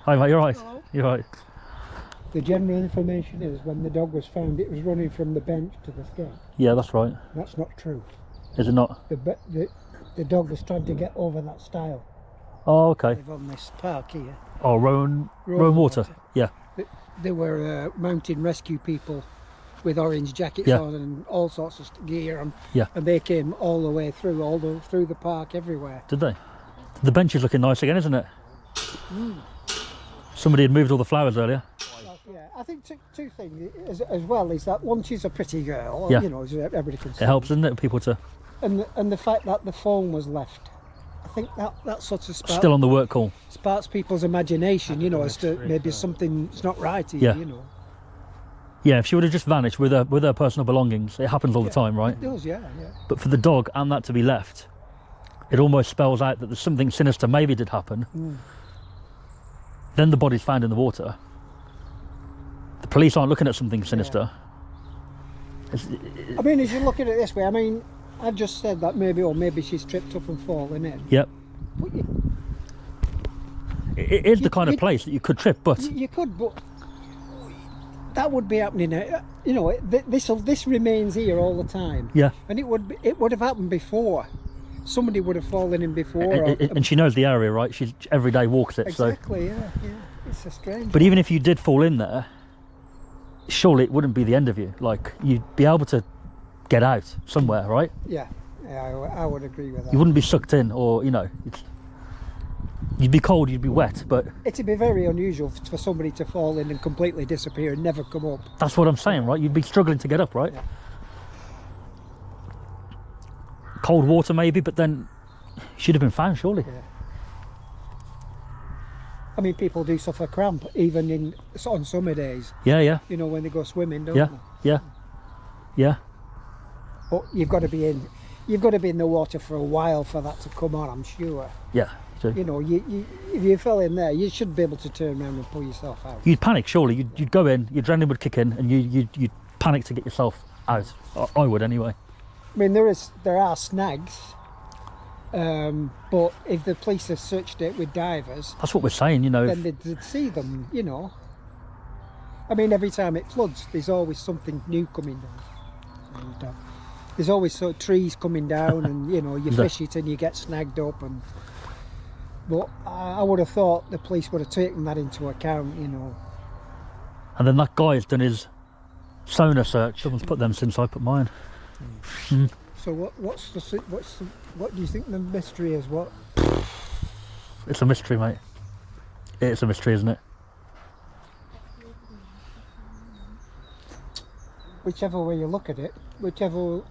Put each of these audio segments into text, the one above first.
Hi mate, you're right. Hello. You're right. The general information is when the dog was found, it was running from the bench to the skate. Yeah, that's right. That's not true. Is it not? The dog was trying to get over that stile. Oh, okay. Live on this park here. Oh, Rowan Water. Yeah. There were mountain rescue people with orange jackets Yeah. on and all sorts of gear on. Yeah. And they came all the way through, through the park, everywhere. Did they? The bench is looking nice again, isn't it? Somebody had moved all the flowers earlier. Yeah, I think two things as well is that once she's a pretty girl, Yeah. you know, as everybody can see. It helps, doesn't it, people to... And the fact that the phone was left, I think that sort of Still on the work call. sparks people's imagination, you know, as to maybe something's not right here, Yeah. you know. Yeah, if she would have just vanished with her personal belongings, it happens all the time, right? It does, yeah. But for the dog and that to be left, it almost spells out that there's something sinister maybe did happen. Then the body's found in the water. The police aren't looking at something sinister. I mean, as you look at it this way, I mean, I've just said that maybe she's tripped up and fallen in. Yep. But It is the kind of place that you could trip, but... you could, but that would be happening. You know, this remains here all the time. Yeah. And it would have happened before. Somebody would have fallen in before. And she knows the area, right? She every day walks it. Exactly. So. Yeah. It's a strange. But even if you did fall in there, surely it wouldn't be the end of you. Like, you'd be able to get out somewhere, right? Yeah, I would agree with that. You wouldn't be sucked in, or, you know, you'd be cold, you'd be wet, but... It'd be very unusual for somebody to fall in and completely disappear and never come up. That's what I'm saying, right? You'd be struggling to get up, right? Yeah. Cold water maybe, but then she'd have been found, surely. Yeah. I mean, people do suffer cramp even on summer days. Yeah. You know, when they go swimming, don't Yeah, they? yeah. But you've got to be in the water for a while for that to come on, I'm sure. Yeah. So You know, if you fell in there, you should be able to turn around and pull yourself out. you'd panic, surely. You'd go in, your adrenaline would kick in, and you'd panic to get yourself out. I would anyway. I mean, there are snags, but if the police have searched it with divers, That's what we're saying, you know. then they'd see them, you know. I mean, every time it floods, there's always something new coming down. And, there's always sort of trees coming down, and you know, you fish it and you get snagged up. But I would have thought the police would have taken that into account, you know. And then that guy has done his sonar search. Someone's put them since I put mine. So what do you think the mystery is? What? It's a mystery, mate. It's a mystery, isn't it? Whichever way you look at it, whichever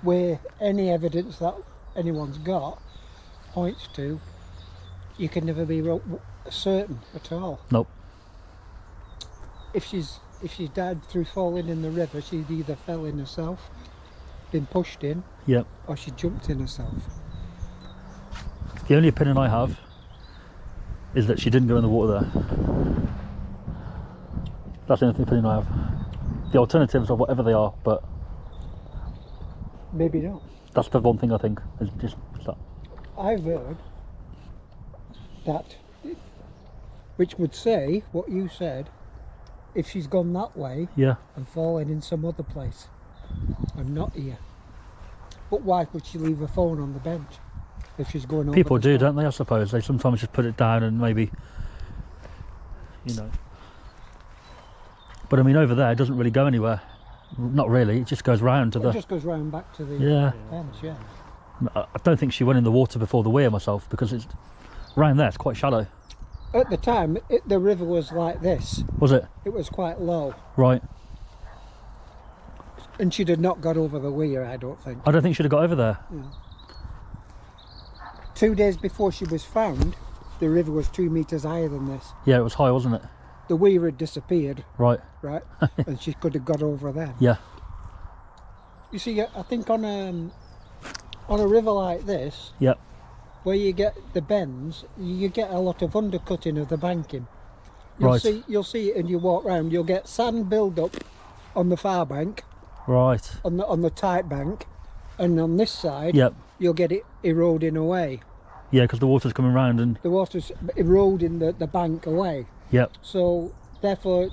way any evidence that anyone's got points to, you can never be certain at all. Nope. If she's died through falling in the river, she'd either fell in herself, been pushed in, Yep. or she jumped in herself. The only opinion I have is that she didn't go in the water there. That's the only opinion I have. The alternatives are whatever they are, but Maybe not. that's the one thing I think is just that. I've heard that, which would say what you said, if she's gone that way Yeah. and fallen in some other place and not here. But why would she leave her phone on the bench if she's going over? People the do, stile? don't they? I suppose they sometimes just put it down and maybe, you know. But I mean, over there, it doesn't really go anywhere. Not really. It just goes round to It the. just goes round back to the bench, yeah. I don't think she went in the water before the weir myself, because it's round there. It's quite shallow. At the time, the river was like this. Was it? It was quite low, Right. and she'd have not got over the weir, I don't think. I don't think she'd have got over there. 2 days before she was found, the river was 2 metres higher than this. Yeah, it was high, wasn't it? The weir had disappeared, Right. right? And she could have got over there. Yeah. You see, I think on a river like this, Yep. where you get the bends, you get a lot of undercutting of the banking. Right. You'll see it, and you walk round. You'll get sand build up on the far bank, Right. on the tight bank, and on this side, Yep. you'll get it eroding away. Yeah, because the water's coming round and... The water's eroding the bank away. Yep. So, therefore,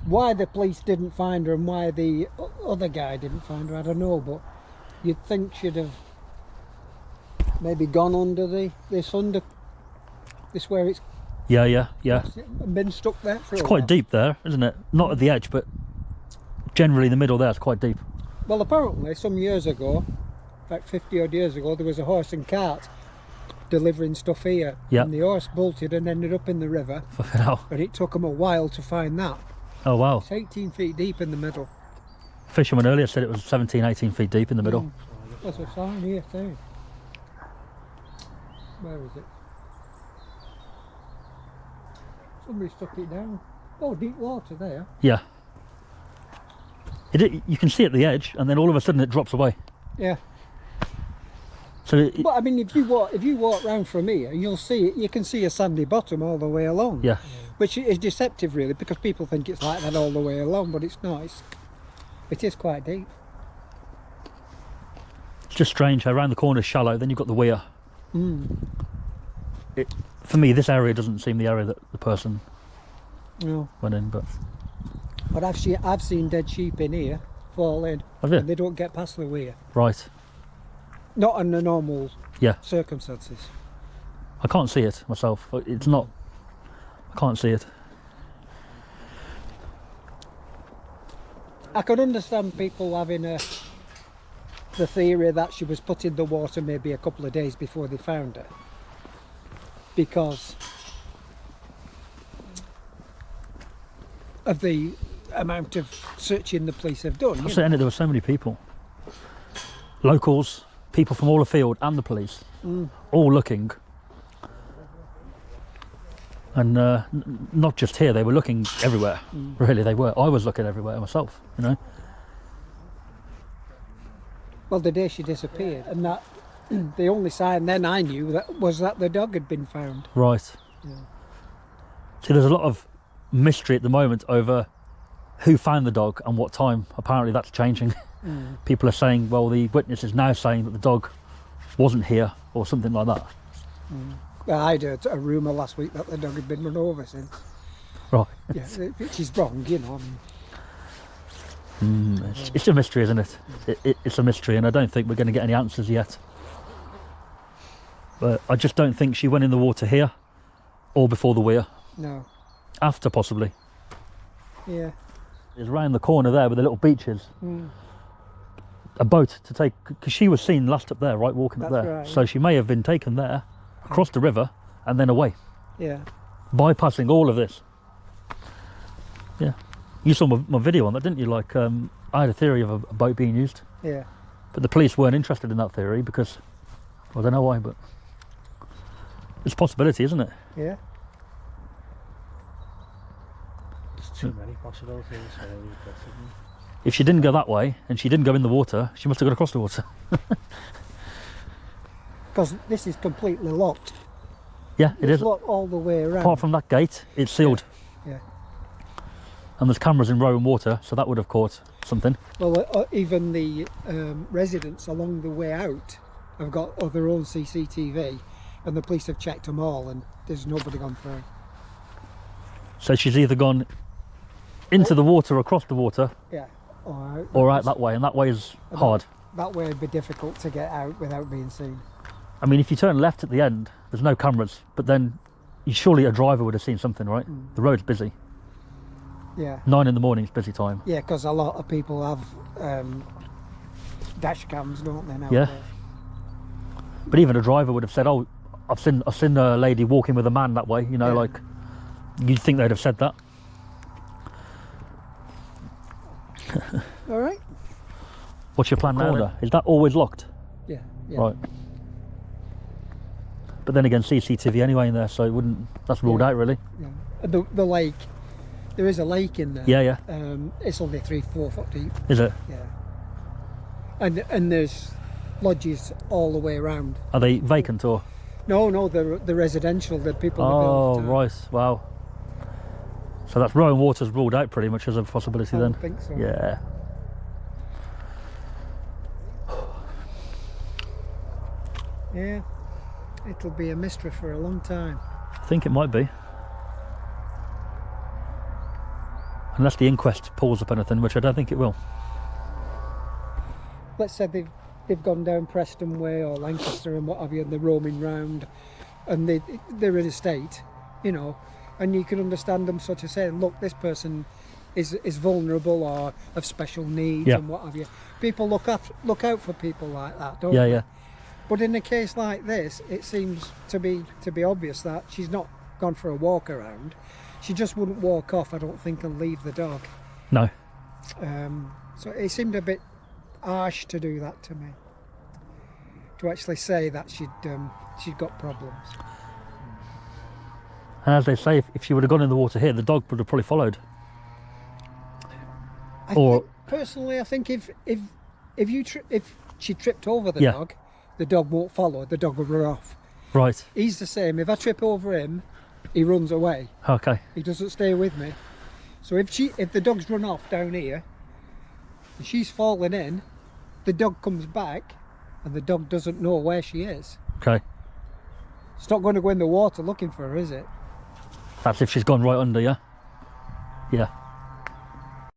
why the police didn't find her and why the other guy didn't find her, I don't know, but you'd think she'd have maybe gone under this where it's Yeah. been stuck there for It's a quite while. deep there, isn't it? Not at the edge, but generally the middle there is quite deep. Well, apparently, some years ago, like 50 odd years ago, there was a horse and cart delivering stuff here. Yep. And the horse bolted and ended up in the river. Fucking hell. And it took them a while to find that. Oh, wow. It's 18 feet deep in the middle. Fisherman earlier said it was 17, 18 feet deep in the middle. There's a sign here too. Where is it? Somebody stuck it down. Oh, deep water there. Yeah. You can see at the edge, and then all of a sudden it drops away. Yeah. So But I mean, if you walk round from here, you'll see it. You can see a sandy bottom all the way along. yeah. Which is deceptive, really, because people think it's like that all the way along, but it's not. It is quite deep. It's just strange. Around the corner is shallow, then you've got the weir. Mm. For me, this area doesn't seem the area that the person No. went in, but... But I've seen dead sheep in here fall in, Have you? and they don't get past the weir. Right. Not under normal Yeah. circumstances. I can't see it myself. It's not... I can't see it. I could understand people having the theory that she was put in the water maybe a couple of days before they found her, because of the amount of searching the police have done. I said, there were so many people. Locals, people from all the field and the police, all looking. And not just here, they were looking everywhere. Really, they were. I was looking everywhere myself, you know. Well, the day she disappeared, and that the only sign then I knew was that the dog had been found. Right. Yeah. See, there's a lot of mystery at the moment over who found the dog and what time. Apparently that's changing. People are saying, well, the witness is now saying that the dog wasn't here or something like that. Well, I heard a rumour last week that the dog had been run over since. Right. Yeah, which is wrong, you know. It's a mystery, isn't it? It's a mystery, and I don't think we're going to get any answers yet. But I just don't think she went in the water here or before the weir. No. After, possibly. Yeah. It's round the corner there where the little beach is. A boat to take, because she was seen last up there, right, walking up That's there. right, So she may have been taken there, across the river, and then away, Yeah. bypassing all of this. Yeah. You saw my video on that, didn't you? Like, I had a theory of a boat being used, Yeah. but the police weren't interested in that theory because, I don't know why, but it's a possibility, isn't it? Yeah. There's too many possibilities. If she didn't go that way, and she didn't go in the water, she must have gone across the water. Because this is completely locked. Yeah, it It's is. locked all the way around. Apart from that gate, it's sealed. Yeah. And there's cameras in Rowan Water, so that would have caught something. Well, even the residents along the way out have got their own CCTV, and the police have checked them all, and there's nobody gone through. So she's either gone into the water, across the water, Yeah. or out that way, and that way is hard. That way would be difficult to get out without being seen. I mean, if you turn left at the end, there's no cameras, but then surely a driver would have seen something, right? The road's busy. Yeah. 9 in the morning is busy time. Yeah, because a lot of people have dash cams, don't they, Yeah. nowadays? But even a driver would have said, "Oh, I've seen a lady walking with a man that way." You know, Yeah. like you'd think they'd have said that. All right. What's your plan now? Corner. Then? Is that always locked? Yeah. Yeah. Right. But then again, CCTV anyway in there, so it wouldn't. That's ruled Yeah. out, really. Yeah. And the lake, there is a lake in there. Yeah, yeah. It's only 3-4 foot deep. Is it? Yeah. And there's lodges all the way around. Are they vacant or? No, the residential, the people that Oh, built. right. Wow. So that's Rowan Water's ruled out pretty much as a possibility I then. would think so. Yeah. Yeah. it'll be a mystery for a long time. I think it might be. Unless the inquest pulls up anything, which I don't think it will. Let's say they've gone down Preston Way or Lancaster and what have you, and they're roaming round, and they're in a state, you know, and you can understand them sort of saying, look, this person is vulnerable or of special needs and what have you. People look out for people like that, don't they? Yeah. But in a case like this, it seems to be obvious that she's not gone for a walk around. She just wouldn't walk off, I don't think, and leave the dog. No. So it seemed a bit harsh to do that to me. To actually say that she'd got problems. And as they say, if she would have gone in the water here, the dog would have probably followed. Personally, I think if she tripped over the dog won't follow. The dog will run off. Right. He's the same. If I trip over him, he runs away. Okay. He doesn't stay with me. So if the dog's run off down here, and she's fallen in, the dog comes back, and the dog doesn't know where she is. Okay. It's not going to go in the water looking for her, is it? That's if she's gone right under, yeah? Yeah.